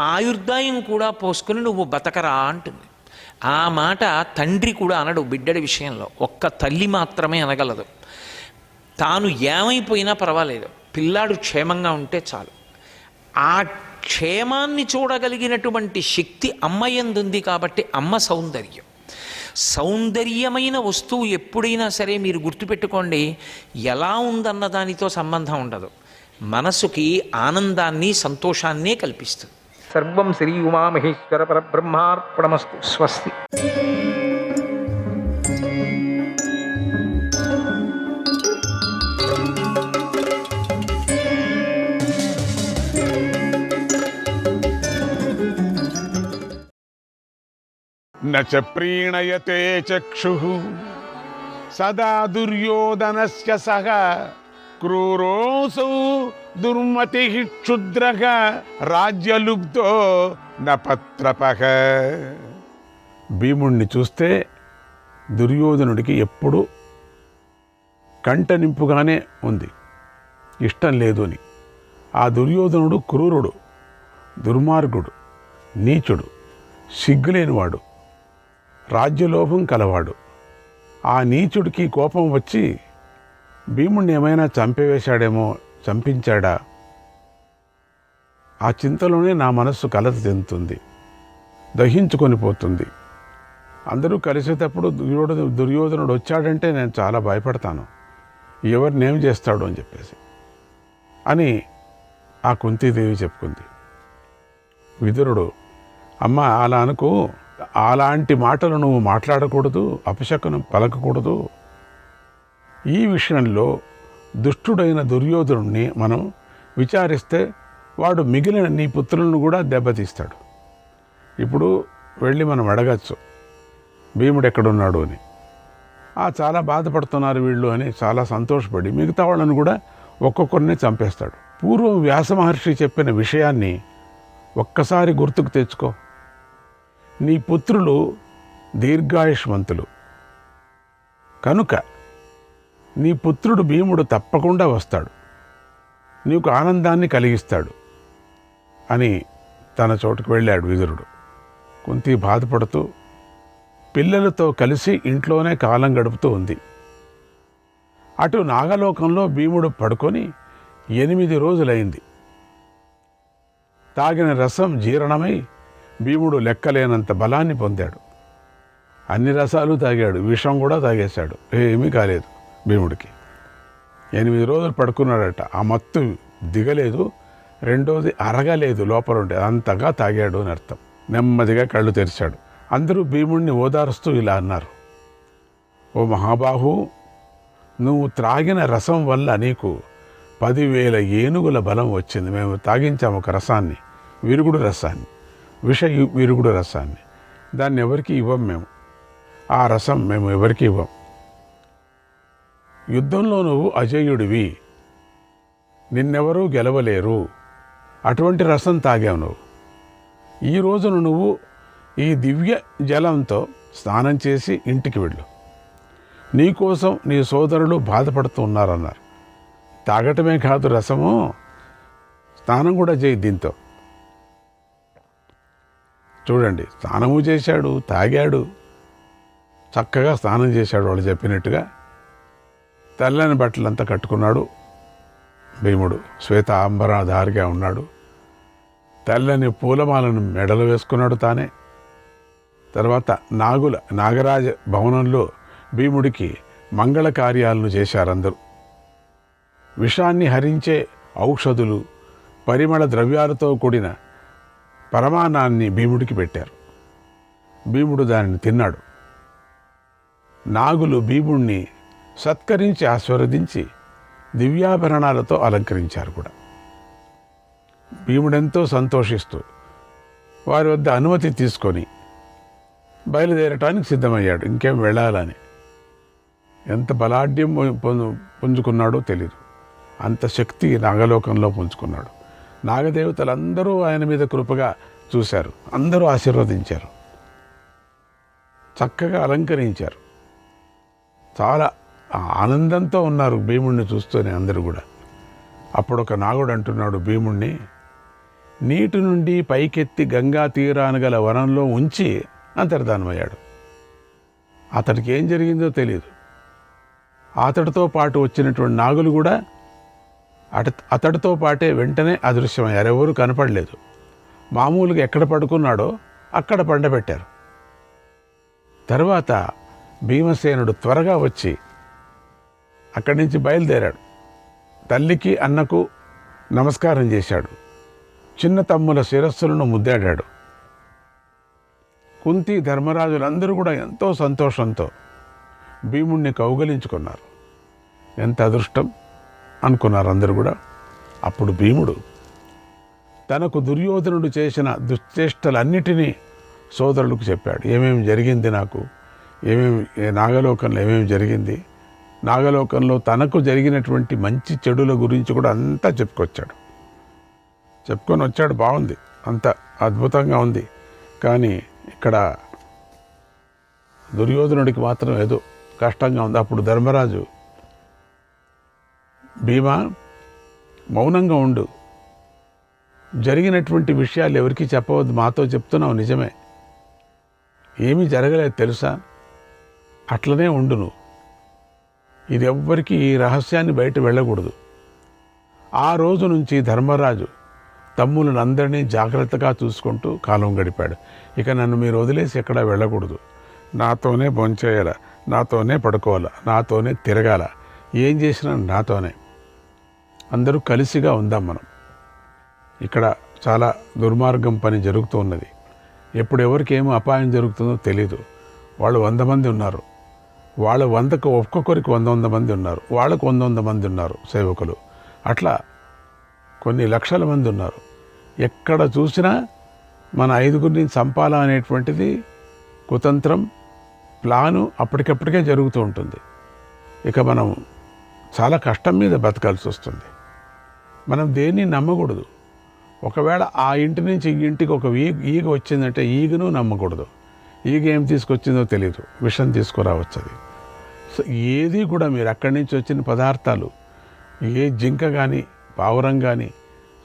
ఆయుర్దాయం కూడా పోసుకుని నువ్వు బతకరా అంటుంది. ఆ మాట తండ్రి కూడా అనడు బిడ్డడి విషయంలో. ఒక్క తల్లి మాత్రమే అనగలదు. తాను ఏమైపోయినా పర్వాలేదు, పిల్లాడు క్షేమంగా ఉంటే చాలు. ఆ క్షేమాన్ని చూడగలిగినటువంటి శక్తి అమ్మయందుంది కాబట్టి అమ్మ సౌందర్యం. సౌందర్యమైన వస్తువు ఎప్పుడైనా సరే మీరు గుర్తుపెట్టుకోండి, ఎలా ఉందన్న దానితో సంబంధం ఉండదు. మనసుకి ఆనందాన్ని, సంతోషాన్నే కల్పిస్తుంది. సర్వం శ్రీ ఉమామహేశ్వర పరబ్రహ్మార్పణమస్తు. స్వస్తి. న చ ప్రీణయతే చక్షుః సదా దుర్యోధనస్య సహ క్రూరోऽసౌ దుర్మతిః క్షుద్రః రాజ్యలుబ్ధో న పత్రపః. భీముణ్ణి చూస్తే దుర్యోధనుడికి ఎప్పుడు కంట నింపుగానే ఉంది, ఇష్టం లేదు అని. ఆ దుర్యోధనుడు క్రూరుడు, దుర్మార్గుడు, నీచుడు, సిగ్గులేనివాడు, రాజ్యలోభం కలవాడు. ఆ నీచుడికి కోపం వచ్చి భీముణ్ణి ఏమైనా చంపివేశాడేమో, చంపించాడా? ఆ చింతలోనే నా మనస్సు కలత చెందుతుంది, దహించుకొని పోతుంది. అందరూ కలిసేటప్పుడు దుర్యోధనుడు వచ్చాడంటే నేను చాలా భయపడతాను, ఎవరినేం చేస్తాడు అని చెప్పేసి అని ఆ కుంతీదేవి చెప్పుకుంది. విదురుడు, అమ్మ అలా అనుకో, అలాంటి మాటలు నువ్వు మాట్లాడకూడదు, అపశకునం పలకకూడదు. ఈ విషయంలో దుష్టుడైన దుర్యోధనుడిని మనం విచారిస్తే వాడు మిగిలిన నీ పుత్రులను కూడా దెబ్బతీస్తాడు. ఇప్పుడు వెళ్ళి మనం అడగచ్చు భీముడు ఎక్కడున్నాడు అని. చాలా బాధపడుతున్నారు వీళ్ళు అని చాలా సంతోషపడి మిగతా వాళ్ళని కూడా ఒక్కొక్కరిని చంపేస్తాడు. పూర్వం వ్యాస మహర్షి చెప్పిన విషయాన్ని ఒక్కసారి గుర్తుకు తెచ్చుకో. నీ పుత్రులు దీర్ఘాయుష్మంతులు కనుక నీ పుత్రుడు భీముడు తప్పకుండా వస్తాడు, నీకు ఆనందాన్ని కలిగిస్తాడు. అని తన చోటుకు వెళ్ళాడు విదురుడు. కుంతి బాధపడుతూ పిల్లలతో కలిసి ఇంట్లోనే కాలం గడుపుతూ ఉంది. అటు నాగలోకంలో భీముడు పడుకొని 8 రోజులైంది. తాగిన రసం జీర్ణమై భీముడు లెక్కలేనంత బలాన్ని పొందాడు. అన్ని రసాలు తాగాడు, విషం కూడా తాగేశాడు, ఏమీ కాలేదు భీముడికి. 8 రోజులు పడుకున్నాడట. ఆ మత్తు దిగలేదు, రెండోది అరగలేదు లోపల ఉండే, అంతగా తాగాడు అని అర్థం. నెమ్మదిగా కళ్ళు తెరిచాడు. అందరూ భీముడిని ఓదారుస్తూ ఇలా అన్నారు, ఓ మహాబాహు, నువ్వు త్రాగిన రసం వల్ల నీకు 10,000 ఏనుగుల బలం వచ్చింది. మేము తాగించాము ఒక రసాన్ని, విరుగుడు రసాన్ని, విరుగుడు రసాన్ని. దాన్ని ఎవరికి ఇవ్వం మేము, ఆ రసం మేము ఎవరికి ఇవ్వం. యుద్ధంలో నువ్వు అజేయుడివి, నిన్నెవరూ గెలవలేరు, అటువంటి రసం తాగావు నువ్వు. ఈ రోజున నువ్వు ఈ దివ్య జలంతో స్నానం చేసి ఇంటికి వెళ్ళు, నీకోసం నీ సోదరులు బాధపడుతూ ఉన్నారన్నారు. తాగటమే కాదు రసము, స్నానం కూడా చేయి దీంతో. చూడండి, స్నానము చేశాడు, తాగాడు, చక్కగా స్నానం చేశాడు వాళ్ళు చెప్పినట్టుగా. తెల్లని బట్టలంతా కట్టుకున్నాడు భీముడు, శ్వేతాంబరధారిగా ఉన్నాడు. తెల్లని పూలమాలను మెడలు వేసుకున్నాడు తానే. తర్వాత నాగరాజ భవనంలో భీముడికి మంగళ కార్యాలను చేశారందరూ. విషాన్ని హరించే ఔషధులు, పరిమళ ద్రవ్యాలతో కూడిన పరమాన్నాన్ని భీముడికి పెట్టారు. భీముడు దానిని తిన్నాడు. నాగులు భీముణ్ణి సత్కరించి ఆశీర్వదించి దివ్యాభరణాలతో అలంకరించారు కూడా. భీముడెంతో సంతోషిస్తూ వారి వద్ద అనుమతి తీసుకొని బయలుదేరటానికి సిద్ధమయ్యాడు, ఇంకేం వెళ్ళాలని. ఎంత బలాఢ్యం పుంజుకున్నాడో తెలీదు, అంత శక్తి నాగలోకంలో పుంజుకున్నాడు. నాగదేవతలందరూ ఆయన మీద కృపగా చూశారు, అందరూ ఆశీర్వదించారు, చక్కగా అలంకరించారు. చాలా ఆనందంతో ఉన్నారు భీముడిని చూస్తూనే అందరూ కూడా. అప్పుడు ఒక నాగుడు అంటున్నాడు భీముణ్ణి, నీటి నుండి పైకెత్తి గంగా తీరాన గల వనంలో ఉంచి అంతర్ధానమయ్యాడు. అతడికి ఏం జరిగిందో తెలియదు. అతడితో పాటు వచ్చినటువంటి నాగులు కూడా అతడితో పాటే వెంటనే అదృశ్యమయ్యారు, ఎవరు కనపడలేదు. మామూలుగా ఎక్కడ పడుకున్నాడో అక్కడ పండబెట్టారు. తర్వాత భీమసేనుడు త్వరగా వచ్చి అక్కడి నుంచి బయలుదేరాడు. తల్లికి అన్నకు నమస్కారం చేశాడు, చిన్న తమ్ముల శిరస్సులను ముద్దాడాడు. కుంతి ధర్మరాజులందరూ కూడా ఎంతో సంతోషంతో భీముణ్ణి కౌగలించుకున్నారు. ఎంత అదృష్టం అనుకున్నారు అందరూ కూడా. అప్పుడు భీముడు తనకు దుర్యోధనుడు చేసిన దుశ్చేష్టలన్నిటినీ సోదరులకు చెప్పాడు. ఏమేమి జరిగింది నాకు, నాగలోకంలో ఏమేమి జరిగింది, నాగలోకంలో తనకు జరిగినటువంటి మంచి చెడుల గురించి కూడా అంతా చెప్పుకొని వచ్చాడు. బాగుంది, అంత అద్భుతంగా ఉంది. కానీ ఇక్కడ దుర్యోధనుడికి మాత్రం ఏదో కష్టంగా ఉంది. అప్పుడు ధర్మరాజు, భీమా మౌనంగా ఉండు, జరిగినటువంటి విషయాలు ఎవరికి చెప్పవద్దు, మాతో చెప్తున్నావు నిజమే, ఏమీ జరగలేదు తెలుసా, అట్లనే ఉండు నువ్వు, ఇది ఎవ్వరికి ఈ రహస్యాన్ని బయట వెళ్ళకూడదు. ఆ రోజు నుంచి ధర్మరాజు తమ్ములను అందరినీ జాగ్రత్తగా చూసుకుంటూ కాలం గడిపాడు. ఇక నన్ను మీరు వదిలేసి ఎక్కడా వెళ్ళకూడదు, నాతోనే భోంచేయాల, నాతోనే పడుకోవాల, నాతోనే తిరగాల, ఏం చేసినా నాతోనే, అందరూ కలిసిగా ఉందాం మనం. ఇక్కడ చాలా దుర్మార్గం పని జరుగుతూ ఉన్నది. ఎప్పుడు ఎవరికి ఏమో అపాయం జరుగుతుందో తెలీదు. వాళ్ళు 100 మంది ఉన్నారు, వాళ్ళ 100కు ఒక్కొక్కరికి 100 మంది ఉన్నారు, వాళ్ళకు 100 మంది ఉన్నారు సేవకులు, అట్లా కొన్ని లక్షల మంది ఉన్నారు. ఎక్కడ చూసినా మన 5గురిని చంపాలా అనేటువంటిది కుతంత్రం, ప్లాను అప్పటికప్పటికే జరుగుతూ ఉంటుంది. ఇక మనం చాలా కష్టం మీద బతకాల్సి వస్తుంది. మనం దేన్ని నమ్మకూడదు. ఒకవేళ ఆ ఇంటి నుంచి ఈ ఇంటికి ఒక ఈగ వచ్చిందంటే ఈగను నమ్మకూడదు. ఈగ ఏం తీసుకొచ్చిందో తెలియదు, విషం తీసుకురావచ్చు అది. సో ఏది కూడా మీరు అక్కడి నుంచి వచ్చిన పదార్థాలు, ఏ జింక కానీ, పావురం కానీ,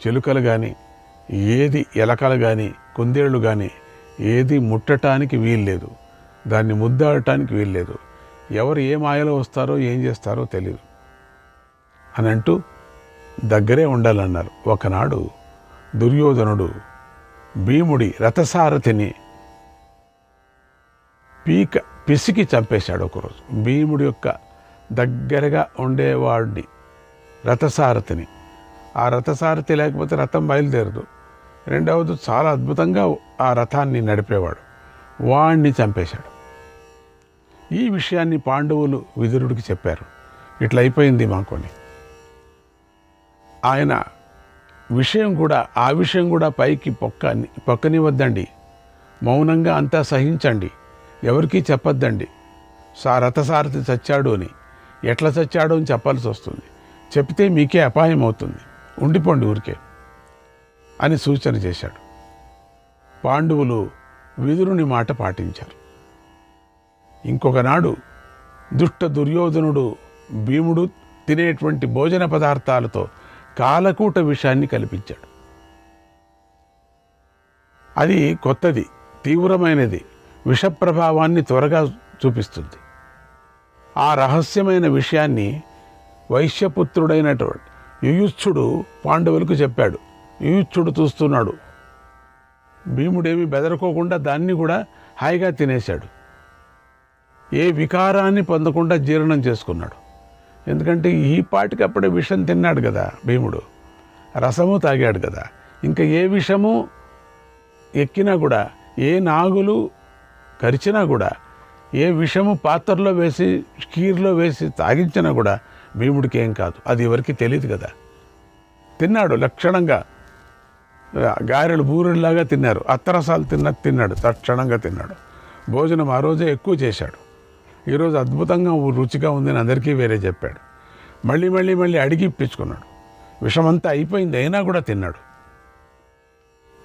చిలుకలు కానీ ఏది ఎలకలు కానీ కుందేళ్ళు కానీ ఏది ముట్టడానికి వీల్లేదు, దాన్ని ముద్దాడటానికి వీల్లేదు. ఎవరు ఏ మాయలో వస్తారో ఏం చేస్తారో తెలియదు అని అంటూ దగ్గరే ఉండాలన్నారు. ఒకనాడు దుర్యోధనుడు భీముడి రథసారథిని పిసికి చంపేశాడు ఒకరోజు. భీముడి యొక్క దగ్గరగా ఉండేవాడిని రథసారథిని. ఆ రథసారథి లేకపోతే రథం బయలుదేరదు. రెండవది చాలా అద్భుతంగా ఆ రథాన్ని నడిపేవాడు, వాణ్ణి చంపేశాడు. ఈ విషయాన్ని పాండవులు విదురుడికి చెప్పారు. ఇట్లా అయిపోయింది మాకొని. ఆయన ఆ విషయం కూడా పైకి పొక్కనివద్దండి, మౌనంగా అంతా సహించండి, ఎవరికీ చెప్పొద్దండి. రథసారథి చచ్చాడు అని, ఎట్లా చచ్చాడు అని చెప్పాల్సి వస్తుంది, చెప్తే మీకే అపాయం అవుతుంది, ఉండిపోండి ఊరికే అని సూచన చేశాడు. పాండవులు విదురుని మాట పాటించారు. ఇంకొకనాడు దుష్ట దుర్యోధనుడు భీముడు తినేటువంటి భోజన పదార్థాలతో కాలకూట విషాన్ని కల్పించాడు. అది కొత్తది, తీవ్రమైనది, విషప్రభావాన్ని త్వరగా చూపిస్తుంది. ఆ రహస్యమైన విషయాన్ని వైశ్యపుత్రుడైనటువంటి యుయుత్సుడు పాండవులకు చెప్పాడు. యుయుత్సుడు చూస్తున్నాడు. భీముడేమి బెదరుకోకుండా దాన్ని కూడా హాయిగా తినేశాడు. ఏ వికారాన్ని పొందకుండా జీర్ణం చేసుకున్నాడు. ఎందుకంటే ఈ పాటికి అప్పుడే విషం తిన్నాడు కదా భీముడు, రసము తాగాడు కదా. ఇంకా ఏ విషము ఎక్కినా కూడా, ఏ నాగులు కరిచినా కూడా, ఏ విషము పాత్రలో వేసి కీర్లో వేసి తాగించినా కూడా భీముడికి ఏం కాదు. అది ఎవరికి తెలియదు కదా. తిన్నాడు లక్షణంగా, గారెలు బూరెల్లాగా తిన్నారు, అత్తరసాలు తిన్నాడు, తక్షణంగా తిన్నాడు. భోజనం ఆ రోజే ఎక్కువ చేశాడు. ఈరోజు అద్భుతంగా రుచిగా ఉందని అందరికీ వేరే చెప్పాడు. మళ్ళీ అడిగి ఇప్పించుకున్నాడు. విషమంతా అయిపోయింది అయినా కూడా తిన్నాడు.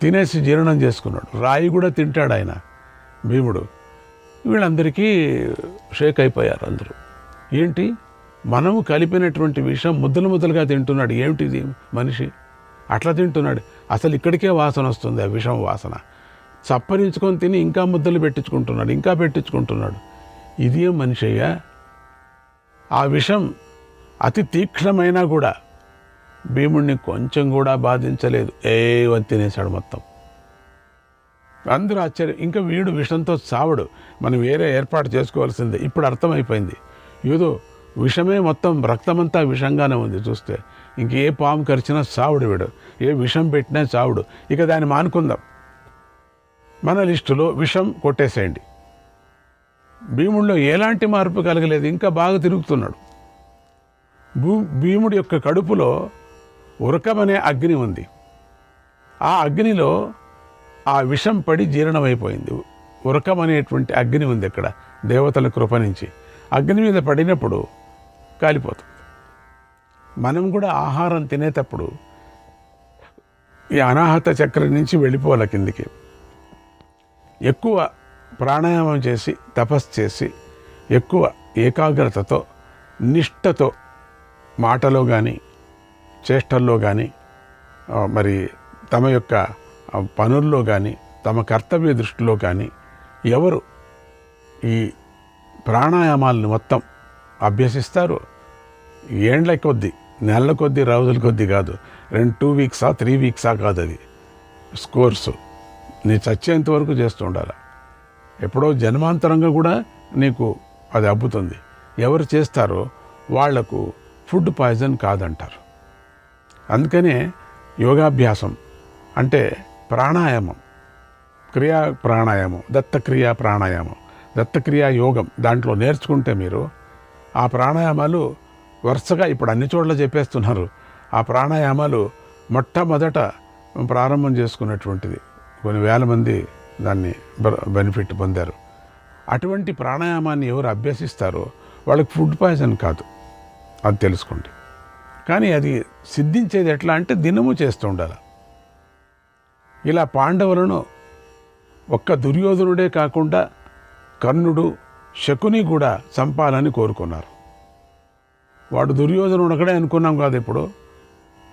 తినేసి జీర్ణం చేసుకున్నాడు. రాయి కూడా తింటాడు ఆయన భీముడు. వీళ్ళందరికీ షేక్ అయిపోయారు అందరూ. ఏంటి, మనము కలిపినటువంటి విషం ముద్దలుగా తింటున్నాడు, ఏమిటిది మనిషి అట్లా తింటున్నాడు, అసలు ఇక్కడికే వాసన వస్తుంది, ఆ విషం వాసన. చప్పరించుకొని తిని ఇంకా ముద్దలు పెట్టించుకుంటున్నాడు. ఇదేం మనిషి అయ్యా? ఆ విషం అతి తీక్ష్ణమైనా కూడా భీముడిని కొంచెం కూడా బాధించలేదు. అని తినేశాడు మొత్తం. అందరూ ఆశ్చర్యం. ఇంకా వీడు విషంతో చావడు, మనం వేరే ఏర్పాటు చేసుకోవాల్సిందే. ఇప్పుడు అర్థమైపోయింది, ఏదో విషమే మొత్తం, రక్తమంతా విషంగానే ఉంది. చూస్తే ఇంక ఏ పాము కరిచినా చావుడు వీడు, ఏ విషం పెట్టినా చావుడు. ఇక దాన్ని మానుకుందాం, మన లిస్టులో విషం కొట్టేసేయండి. భీముడిలో ఎలాంటి మార్పు కలగలేదు, ఇంకా బాగా తిరుగుతున్నాడు. భీముడి యొక్క కడుపులో ఉరకమనే అగ్ని ఉంది. ఆ అగ్నిలో ఆ విషం పడి జీర్ణమైపోయింది. ఉరకం అనేటువంటి అగ్ని ఉంది అక్కడ, దేవతల కృప నుంచి. అగ్ని మీద పడినప్పుడు కాలిపోతుంది. మనం కూడా ఆహారం తినేటప్పుడు ఈ అనాహత చక్రం నుంచి వెళ్ళిపోవాలి కిందికి. ఎక్కువ ప్రాణాయామం చేసి, తపస్సు చేసి, ఎక్కువ ఏకాగ్రతతో, నిష్ఠతో మాటలో కానీ చేష్టల్లో కానీ, మరి తమ యొక్క పనుల్లో కానీ, తమ కర్తవ్య దృష్టిలో కానీ ఎవరు ఈ ప్రాణాయామాలను మొత్తం అభ్యసిస్తారో, ఏండ్ల కొద్దీ, నెలల కొద్దీ, రోజుల కొద్దీ కాదు, 2 వీక్సా 3 వీక్సా కాదు, అది కోర్సు. నీ చచ్చేంత వరకు చేస్తూ ఉండాలి. ఎప్పుడో జన్మాంతరంగా కూడా నీకు అది అబ్బుతుంది. ఎవరు చేస్తారో వాళ్లకు ఫుడ్ పాయిజన్ కాదంటారు. అందుకనే యోగాభ్యాసం అంటే ప్రాణాయామం, ప్రాణాయామం, దత్తక్రియా యోగం, దాంట్లో నేర్చుకుంటే మీరు ఆ ప్రాణాయామాలు వరుసగా ఇప్పుడు అన్ని చోట్ల చెప్పేస్తున్నారు. ఆ ప్రాణాయామాలు మొట్టమొదట ప్రారంభం చేసుకున్నటువంటిది, కొన్ని వేల మంది దాన్ని బెనిఫిట్ పొందారు. అటువంటి ప్రాణాయామాన్ని ఎవరు అభ్యసిస్తారో వాళ్ళకి ఫుడ్ పాయిజన్ కాదు, అది తెలుసుకోండి. కానీ అది సిద్ధించేది ఎట్లా అంటే దినము చేస్తూ ఉండాలి. ఇలా పాండవులను ఒక్క దుర్యోధనుడే కాకుండా కర్ణుడు, శకుని కూడా చంపాలని కోరుకున్నారు. వాడు దుర్యోధనుడు ఒకడే అనుకున్నాం కాదు, ఇప్పుడు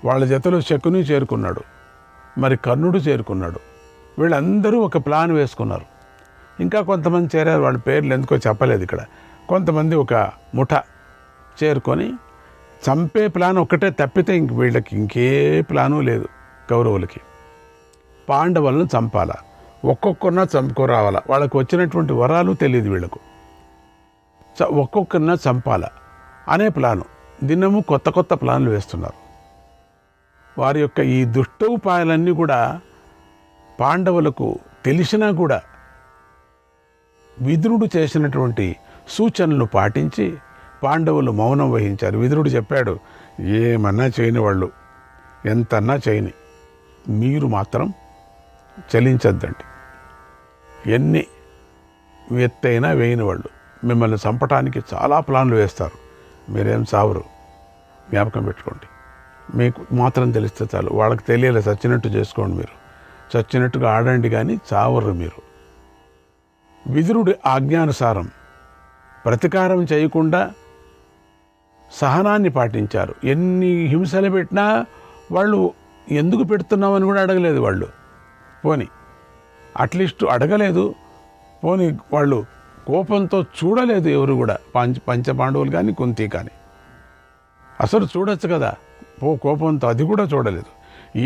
వాళ్ళ జతలో శకుని చేరుకున్నాడు. మరి కర్ణుడు చేరుకున్నాడు. వీళ్ళందరూ ఒక ప్లాన్ వేసుకున్నారు. ఇంకా కొంతమంది చేరారు, వాళ్ళ పేర్లు ఎందుకో చెప్పలేదు ఇక్కడ. కొంతమంది ఒక ముఠ చేరుకొని చంపే ప్లాన్ ఒక్కటే తప్పితే వీళ్ళకి ఇంకే ప్లాను లేదు. కౌరవులకి పాండవులను చంపాలా, ఒక్కొక్కరిన చంపుకోరావాలా, వాళ్ళకు వచ్చినటువంటి వరాలు తెలియదు వీళ్ళకు, ఒక్కొక్కరిన చంపాలా అనే ప్లాను. దినము కొత్త కొత్త ప్లాన్లు వేస్తున్నారు. వారి యొక్క ఈ దుష్టోపాయాలన్నీ కూడా పాండవులకు తెలిసినా కూడా విదురుడు చేసినటువంటి సూచనలు పాటించి పాండవులు మౌనం వహించారు. విదురుడు చెప్పాడు, ఏమన్నా చేయని వాళ్ళు ఎంతన్నా చేయని, మీరు మాత్రం చలించద్దండి. ఎన్ని ఎత్తైనా వేయని వాళ్ళు మిమ్మల్ని చంపటానికి చాలా ప్లాన్లు వేస్తారు, మీరేం చావరు, జ్ఞాపకం పెట్టుకోండి. మీకు మాత్రం తెలిస్తే చాలు, వాళ్ళకి తెలియలే, చచ్చినట్టు చేసుకోండి, మీరు చచ్చినట్టుగా ఆడండి కానీ చావరు మీరు. విదురుడి ఆజ్ఞానుసారం ప్రతీకారం చేయకుండా సహనాన్ని పాటించారు. ఎన్ని హింసలు పెట్టినా వాళ్ళు ఎందుకు పెడుతున్నామని కూడా అడగలేదు. వాళ్ళు పోని అట్లీస్ట్ అడగలేదు, పోని వాళ్ళు కోపంతో చూడలేదు ఎవరు కూడా. పంచపాండవులు కానీ కుంతి కానీ అసలు చూడొచ్చు కదా, కోపంతో అది కూడా చూడలేదు.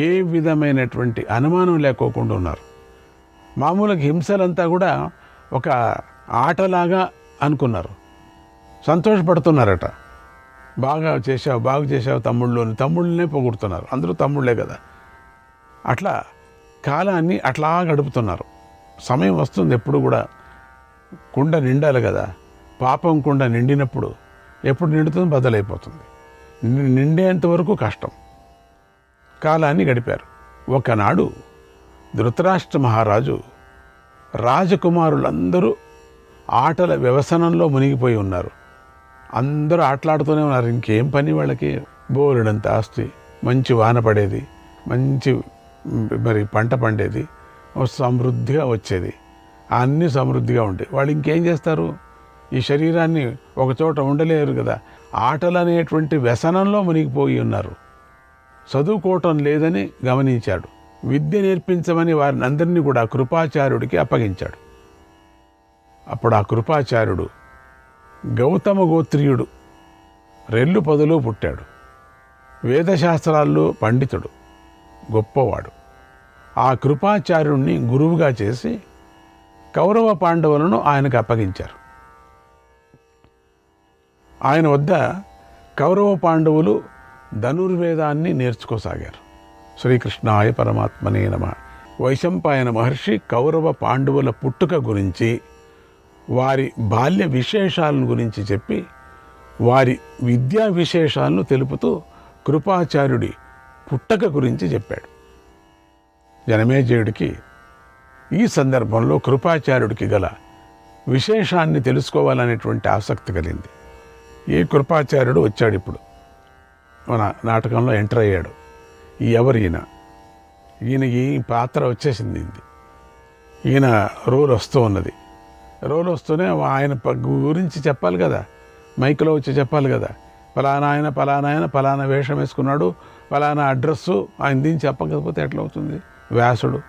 ఏ విధమైనటువంటి అనుమానం లేకోకుండా ఉన్నారు. మామూలుగా హింసలంతా కూడా ఒక ఆటలాగా అనుకున్నారు, సంతోషపడుతున్నారట. బాగా చేశావు తమ్ముళ్ళనే పొగుడుతున్నారు, అందరూ తమ్ముళ్ళే కదా. అట్లా కాలాన్ని అట్లా గడుపుతున్నారు. సమయం వస్తుంది, ఎప్పుడు కూడా కుండ నిండాలి కదా. పాపం కుండ నిండినప్పుడు ఎప్పుడు నిండుతుంది, బద్దలైపోతుంది. నిండేంత వరకు కష్టం. కాలాన్ని గడిపారు. ఒకనాడు ధృతరాష్ట్ర మహారాజు రాజకుమారులందరూ ఆటల వ్యవసనంలో మునిగిపోయి ఉన్నారు. అందరూ ఆటలాడుతూనే ఉన్నారు. ఇంకేం పని వాళ్ళకి? బోలెడంత ఆస్తి, మంచి వాన పడేది, మంచి మరి పంట పండేది, సమృద్ధిగా వచ్చేది, అన్నీ సమృద్ధిగా ఉండేవి. వాళ్ళు ఇంకేం చేస్తారు? ఈ శరీరాన్ని ఒకచోట ఉండలేరు కదా. ఆటలు అనేటువంటి వ్యసనంలో మునిగిపోయి ఉన్నారు. చదువుకోవటం లేదని గమనించాడు. విద్య నేర్పించమని వారిని అందరినీ కూడా కృపాచార్యుడికి అప్పగించాడు. అప్పుడు ఆ కృపాచార్యుడు గౌతమ గోత్రీయుడు, రెల్లు పొదలో పుట్టాడు, వేదశాస్త్రాల్లో పండితుడు, గొప్పవాడు. ఆ కృపాచార్యుణ్ణి గురువుగా చేసి కౌరవ పాండవులను ఆయనకు అప్పగించారు. ఆయన వద్ద కౌరవ పాండవులు ధనుర్వేదాన్ని నేర్చుకోసాగారు. శ్రీకృష్ణాయ పరమాత్మనే నమః. వైశంపాయన మహర్షి కౌరవ పాండవుల పుట్టుక గురించి, వారి బాల్య విశేషాలను గురించి చెప్పి, వారి విద్యా విశేషాలను తెలుపుతూ కృపాచార్యుడి పుట్టక గురించి చెప్పాడు. జనమేజయుడికి ఈ సందర్భంలో కృపాచార్యుడికి గల విశేషాన్ని తెలుసుకోవాలనేటువంటి ఆసక్తి కలిగింది. ఈ కృపాచార్యుడు వచ్చాడు, ఇప్పుడు మన నాటకంలో ఎంటర్ అయ్యాడు. ఎవరు ఈయన? ఈ పాత్ర వచ్చేసింది. ఈయన రోల్ వస్తూ ఉన్నది. రోల్ వస్తూనే ఆయన గురించి చెప్పాలి కదా, మైక్లో వచ్చి చెప్పాలి కదా. ఫలానా ఆయన ఫలానా వేషం వేసుకున్నాడు, ఫలానా అడ్రస్సు ఆయన దీన్ని చెప్పకపోతే ఎట్లా అవుతుంది? వ్యాసుడు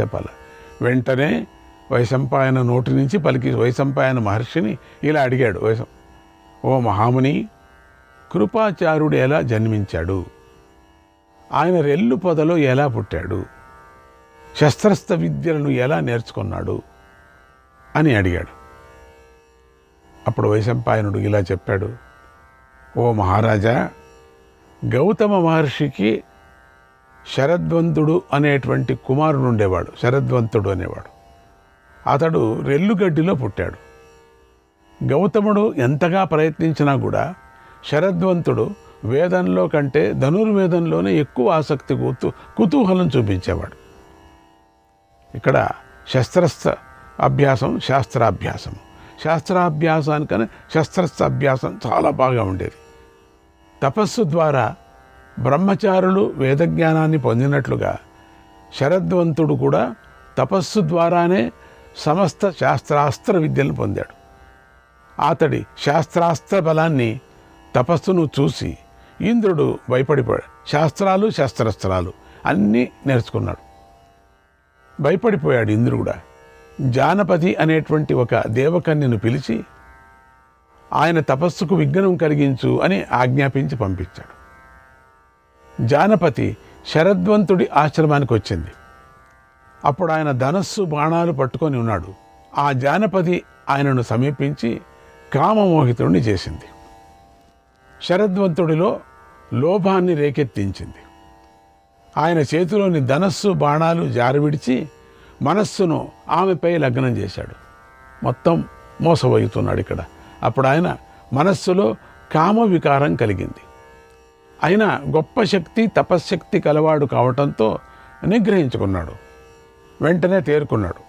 చెప్పాలి. వెంటనే వైశంపాయన నోటి నుంచి పలికి వైశంపాయన మహర్షిని ఇలా అడిగాడు. ఓ మహాముని, కృపాచార్యుడు ఎలా జన్మించాడు? ఆయన రెల్లు పొదలో ఎలా పుట్టాడు? శస్త్రస్త్ర విద్యలను ఎలా నేర్చుకున్నాడు అని అడిగాడు. అప్పుడు వైశంపాయనుడు ఇలా చెప్పాడు. ఓ మహారాజా, గౌతమ మహర్షికి శరద్వంతుడు అనేటువంటి కుమారుడు ఉండేవాడు. శరద్వంతుడు అనేవాడు. అతడు రెల్లుగడ్డిలో పుట్టాడు. గౌతముడు ఎంతగా ప్రయత్నించినా కూడా శరద్వంతుడు వేదంలో కంటే ధనుర్వేదంలోనే ఎక్కువ ఆసక్తి కుతూహలం చూపించేవాడు. ఇక్కడ శస్త్రస్త్ర అభ్యాసం, శాస్త్రాభ్యాసానికన్నా శస్త్రస్త్ర అభ్యాసం చాలా బాగా ఉండేది. తపస్సు ద్వారా బ్రహ్మచారులు వేదజ్ఞానాన్ని పొందినట్లుగా శరద్వంతుడు కూడా తపస్సు ద్వారానే సమస్త శాస్త్రాస్త్ర విద్యలను పొందాడు. అతడి శాస్త్రాస్త్ర బలాన్ని, తపస్సును చూసి ఇంద్రుడు భయపడిపోయాడు. శాస్త్రాలు శస్త్రాస్త్రాలు అన్నీ నేర్చుకున్నాడు. భయపడిపోయాడు ఇంద్రుడు కూడా. జానపతి అనేటువంటి ఒక దేవకన్యను పిలిచి ఆయన తపస్సుకు విఘ్నం కలిగించు అని ఆజ్ఞాపించి పంపించాడు. జానపతి శరద్వంతుడి ఆశ్రమానికి వచ్చింది. అప్పుడు ఆయన ధనస్సు బాణాలు పట్టుకొని ఉన్నాడు. ఆ జానపతి ఆయనను సమీపించి కామమోహితుడిని చేసింది. శరద్వంతుడిలో లోభాన్ని రేకెత్తించింది. ఆయన చేతిలోని ధనస్సు బాణాలు జారవిడిచి మనస్సును ఆమెపై లగ్నం చేశాడు. మొత్తం మోసపోతున్నాడు ఇక్కడ. అప్పుడు ఆయన మనస్సులో కామ వికారం కలిగింది. అయినా గొప్ప శక్తి తపశ్శక్తి కలవాడు కావటంతో నిగ్రహించుకున్నాడు. వెంటనే తేరుకున్నాడు.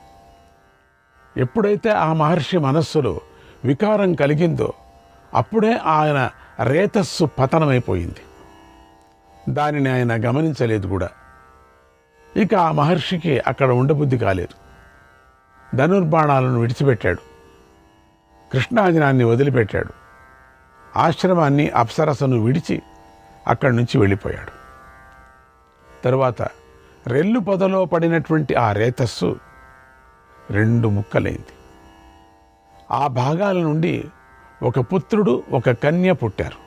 ఎప్పుడైతే ఆ మహర్షి మనస్సులో వికారం కలిగిందో అప్పుడే ఆయన రేతస్సు పతనమైపోయింది. దానిని ఆయన గమనించలేదు కూడా. ఇక ఆ మహర్షికి అక్కడ ఉండబుద్ధి కాలేదు. ధనుర్బాణాలను విడిచిపెట్టాడు. కృష్ణాజినాన్ని వదిలిపెట్టాడు. ఆశ్రమాన్ని అప్సరసను విడిచి అక్కడి నుంచి వెళ్ళిపోయాడు. తరువాత రెల్లు పొదలో పడినటువంటి ఆ రేతస్సు 2 ముక్కలైంది. ఆ భాగాల నుండి ఒక పుత్రుడు ఒక కన్య పుట్టారు.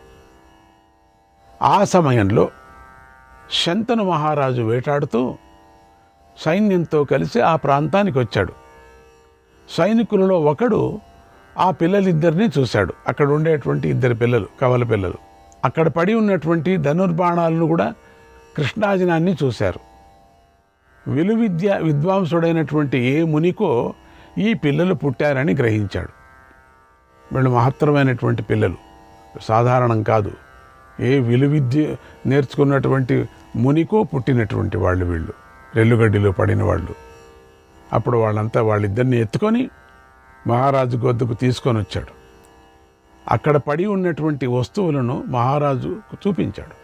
ఆ సమయంలో శంతను మహారాజు వేటాడుతూ సైన్యంతో కలిసి ఆ ప్రాంతానికి వచ్చాడు. సైనికులలో ఒకడు ఆ పిల్లలిద్దరినీ చూశాడు. అక్కడ ఉండేటువంటి 2 పిల్లలు, కవల పిల్లలు. అక్కడ పడి ఉన్నటువంటి ధనుర్బాణాలను కూడా కృష్ణాజినాన్ని చూశారు. విలువిద్య విద్వాంసుడైనటువంటి ఏ మునికో ఈ పిల్లలు పుట్టారని గ్రహించాడు. వీళ్ళు మహత్తరమైనటువంటి పిల్లలు, సాధారణం కాదు. ఏ విలువిద్య నేర్చుకున్నటువంటి మునికో పుట్టినటువంటి వాళ్ళు వీళ్ళు, రెల్లుగడ్డిలో పడిన వాళ్ళు. అప్పుడు వాళ్ళిద్దరిని ఎత్తుకొని మహారాజు వద్దకు తీసుకొని వచ్చాడు. అక్కడ పడి ఉన్నటువంటి వస్తువులను మహారాజుకు చూపించాడు.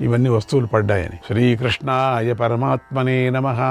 ఇవన్నీ వస్తువులు పడ్డాయని. శ్రీకృష్ణాయ పరమాత్మనే నమః.